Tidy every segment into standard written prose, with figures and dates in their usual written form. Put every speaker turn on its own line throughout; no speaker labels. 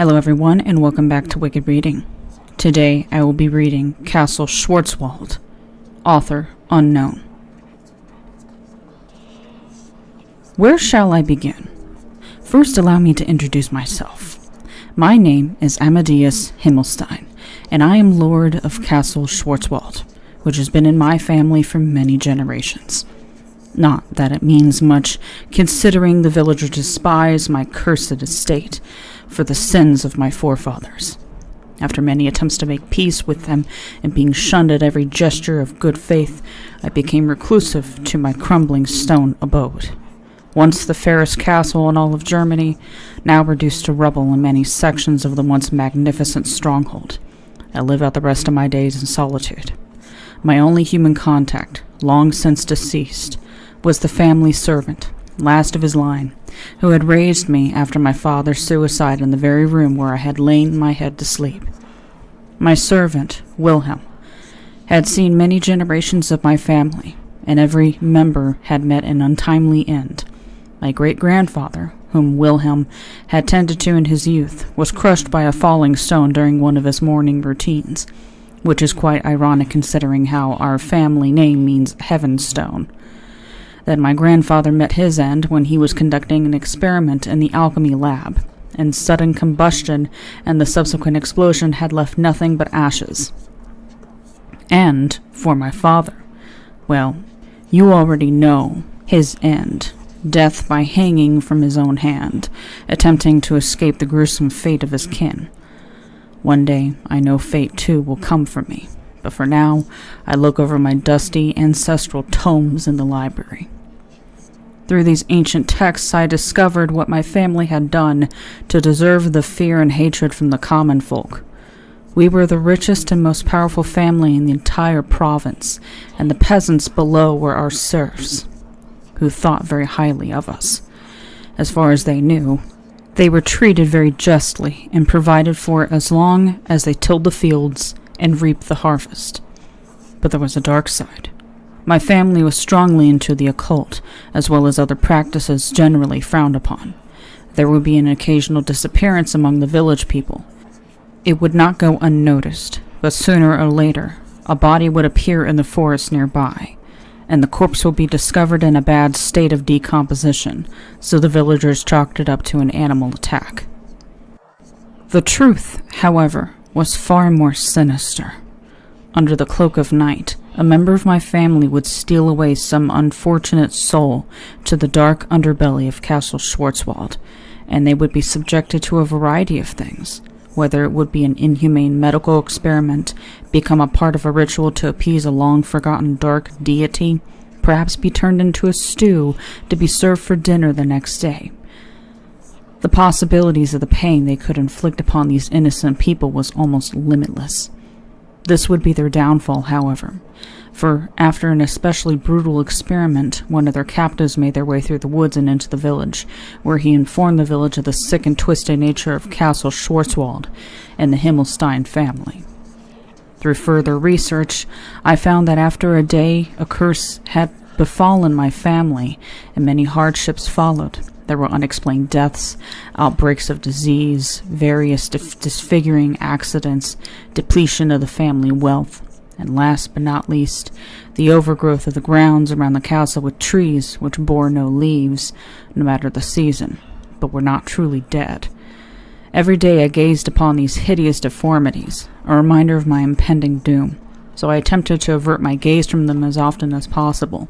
Hello everyone, and welcome back to Wicked Reading. Today I will be reading Castle Schwarzwald, author unknown. Where shall I begin? First allow me to introduce myself. My name is Amadeus Himmelstein, and I am Lord of Castle Schwarzwald, which has been in my family for many generations. Not that it means much, considering the villagers despise my cursed estate for the sins of my forefathers. After many attempts to make peace with them and being shunned at every gesture of good faith, I became reclusive to my crumbling stone abode. Once the fairest castle in all of Germany, now reduced to rubble in many sections of the once magnificent stronghold, I live out the rest of my days in solitude. My only human contact, long since deceased, was the family servant, last of his line, who had raised me after my father's suicide in the very room where I had lain my head to sleep. My servant, Wilhelm, had seen many generations of my family, and every member had met an untimely end. My great-grandfather, whom Wilhelm had tended to in his youth, was crushed by a falling stone during one of his morning routines, which is quite ironic considering how our family name means Heavenstone. Then my grandfather met his end when he was conducting an experiment in the alchemy lab, and sudden combustion and the subsequent explosion had left nothing but ashes. And, for my father, well, you already know his end. Death by hanging from his own hand, attempting to escape the gruesome fate of his kin. One day, I know fate too will come for me, but for now, I look over my dusty ancestral tomes in the library. Through these ancient texts, I discovered what my family had done to deserve the fear and hatred from the common folk. We were the richest and most powerful family in the entire province, and the peasants below were our serfs, who thought very highly of us. As far as they knew, they were treated very justly and provided for as long as they tilled the fields and reaped the harvest. But there was a dark side. My family was strongly into the occult, as well as other practices generally frowned upon. There would be an occasional disappearance among the village people. It would not go unnoticed, but sooner or later, a body would appear in the forest nearby, and the corpse would be discovered in a bad state of decomposition, so the villagers chalked it up to an animal attack. The truth, however, was far more sinister. Under the cloak of night, a member of my family would steal away some unfortunate soul to the dark underbelly of Castle Schwarzwald, and they would be subjected to a variety of things, whether it would be an inhumane medical experiment, become a part of a ritual to appease a long-forgotten dark deity, perhaps be turned into a stew to be served for dinner the next day. The possibilities of the pain they could inflict upon these innocent people was almost limitless. This would be their downfall, however, for after an especially brutal experiment, one of their captives made their way through the woods and into the village, where he informed the village of the sick and twisted nature of Castle Schwarzwald and the Himmelstein family. Through further research, I found that after a day, a curse had befallen my family, and many hardships followed. There were unexplained deaths, outbreaks of disease, various disfiguring accidents, depletion of the family wealth, and last but not least, the overgrowth of the grounds around the castle with trees which bore no leaves, no matter the season, but were not truly dead. Every day I gazed upon these hideous deformities, a reminder of my impending doom, so I attempted to avert my gaze from them as often as possible.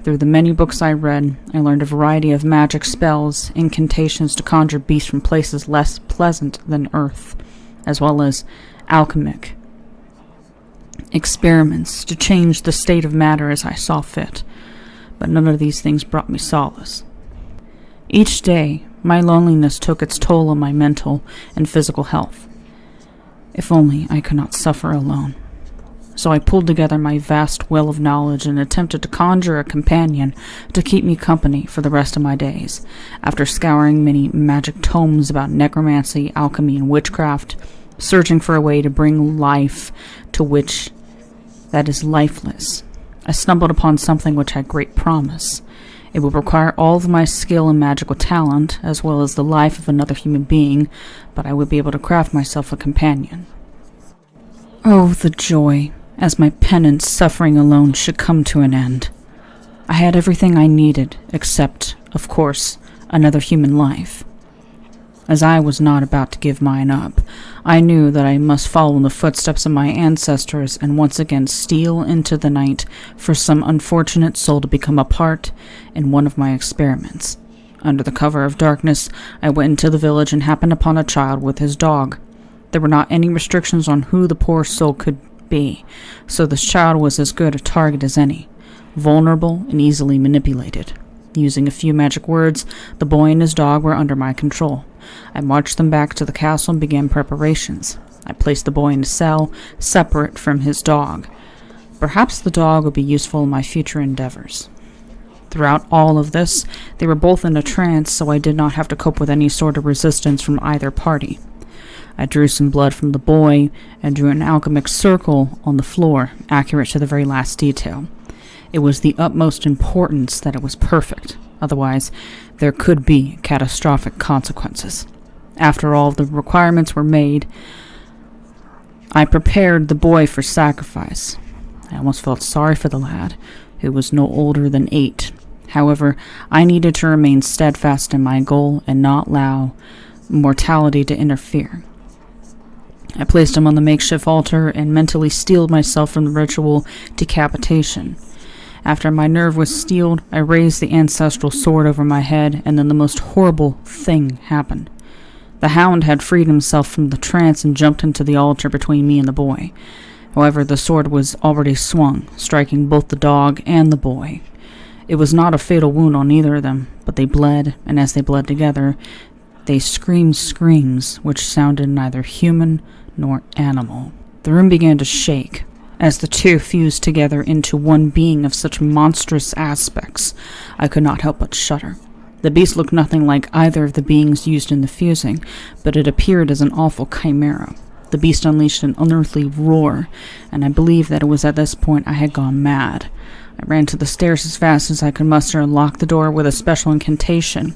Through the many books I read, I learned a variety of magic spells, incantations to conjure beasts from places less pleasant than earth, as well as alchemic experiments to change the state of matter as I saw fit, but none of these things brought me solace. Each day, my loneliness took its toll on my mental and physical health. If only I could not suffer alone. So I pulled together my vast well of knowledge and attempted to conjure a companion to keep me company for the rest of my days. After scouring many magic tomes about necromancy, alchemy, and witchcraft, searching for a way to bring life to that is lifeless, I stumbled upon something which had great promise. It would require all of my skill and magical talent, as well as the life of another human being, but I would be able to craft myself a companion. Oh, the joy, as my penance suffering alone should come to an end. I had everything I needed, except, of course, another human life. As I was not about to give mine up, I knew that I must follow in the footsteps of my ancestors and once again steal into the night for some unfortunate soul to become a part in one of my experiments. Under the cover of darkness, I went into the village and happened upon a child with his dog. There were not any restrictions on who the poor soul could be, so this child was as good a target as any, vulnerable and easily manipulated. Using a few magic words, the boy and his dog were under my control. I marched them back to the castle and began preparations. I placed the boy in a cell, separate from his dog. Perhaps the dog would be useful in my future endeavors. Throughout all of this, they were both in a trance, so I did not have to cope with any sort of resistance from either party. I drew some blood from the boy and drew an alchemic circle on the floor, accurate to the very last detail. It was the utmost importance that it was perfect, otherwise there could be catastrophic consequences. After all the requirements were made, I prepared the boy for sacrifice. I almost felt sorry for the lad, who was no older than 8. However, I needed to remain steadfast in my goal and not allow mortality to interfere. I placed him on the makeshift altar and mentally steeled myself from the ritual decapitation. After my nerve was steeled, I raised the ancestral sword over my head, and then the most horrible thing happened. The hound had freed himself from the trance and jumped into the altar between me and the boy. However, the sword was already swung, striking both the dog and the boy. It was not a fatal wound on either of them, but they bled, and as they bled together, they screamed screams which sounded neither human nor animal. The room began to shake as the two fused together into one being of such monstrous aspects. I could not help but shudder. The beast looked nothing like either of the beings used in the fusing, but it appeared as an awful chimera. The beast unleashed an unearthly roar, and I believe that it was at this point I had gone mad. I ran to the stairs as fast as I could muster and locked the door with a special incantation.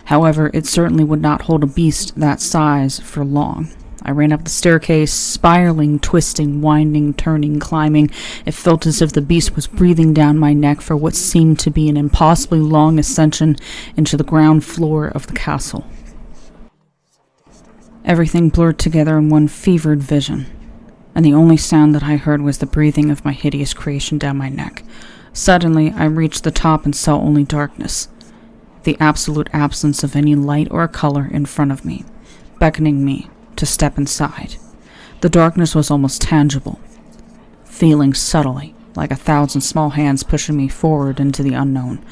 However, it certainly would not hold a beast that size for long. I ran up the staircase, spiraling, twisting, winding, turning, climbing. It felt as if the beast was breathing down my neck for what seemed to be an impossibly long ascension into the ground floor of the castle. Everything blurred together in one fevered vision, and the only sound that I heard was the breathing of my hideous creation down my neck. Suddenly, I reached the top and saw only darkness, the absolute absence of any light or color in front of me, beckoning me to step inside. The darkness was almost tangible, feeling subtly like 1,000 small hands pushing me forward into the unknown.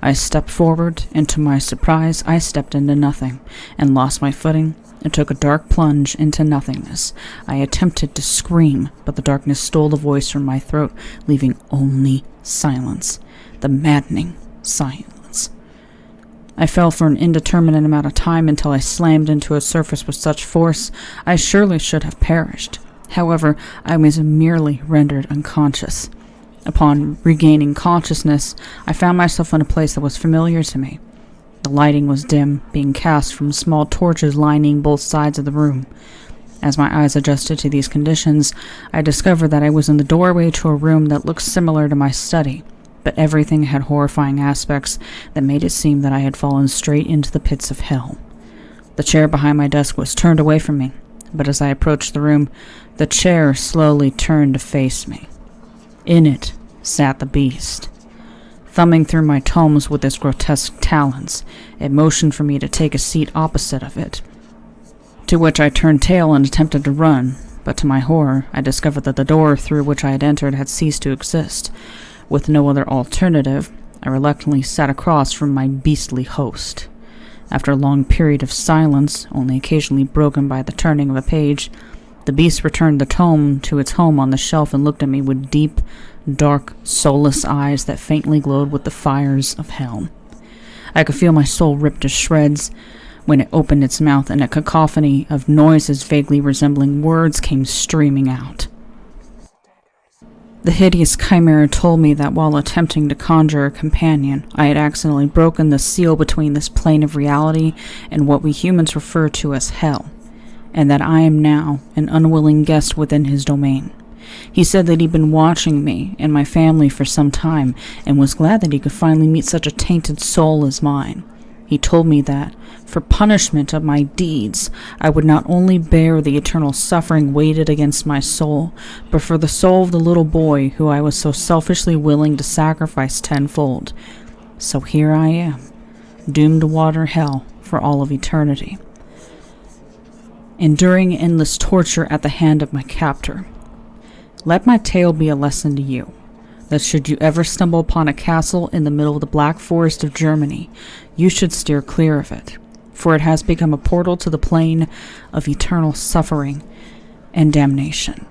I stepped forward, and to my surprise, I stepped into nothing, and lost my footing, and took a dark plunge into nothingness. I attempted to scream, but the darkness stole the voice from my throat, leaving only silence. The maddening silence. I fell for an indeterminate amount of time until I slammed into a surface with such force I surely should have perished. However, I was merely rendered unconscious. Upon regaining consciousness, I found myself in a place that was familiar to me. The lighting was dim, being cast from small torches lining both sides of the room. As my eyes adjusted to these conditions, I discovered that I was in the doorway to a room that looked similar to my study, but everything had horrifying aspects that made it seem that I had fallen straight into the pits of hell. The chair behind my desk was turned away from me, but as I approached the room, the chair slowly turned to face me. In it sat the beast. Thumbing through my tomes with its grotesque talons, it motioned for me to take a seat opposite of it, to which I turned tail and attempted to run, but to my horror, I discovered that the door through which I had entered had ceased to exist. With no other alternative, I reluctantly sat across from my beastly host. After a long period of silence, only occasionally broken by the turning of a page, the beast returned the tome to its home on the shelf and looked at me with deep, dark, soulless eyes that faintly glowed with the fires of hell. I could feel my soul ripped to shreds when it opened its mouth, and a cacophony of noises vaguely resembling words came streaming out. The hideous chimera told me that while attempting to conjure a companion, I had accidentally broken the seal between this plane of reality and what we humans refer to as hell, and that I am now an unwilling guest within his domain. He said that he'd been watching me and my family for some time and was glad that he could finally meet such a tainted soul as mine. He told me that, for punishment of my deeds, I would not only bear the eternal suffering weighted against my soul, but for the soul of the little boy who I was so selfishly willing to sacrifice tenfold. So here I am, doomed to water hell for all of eternity, enduring endless torture at the hand of my captor. Let my tale be a lesson to you, that should you ever stumble upon a castle in the middle of the Black Forest of Germany, you should steer clear of it, for it has become a portal to the plane of eternal suffering and damnation.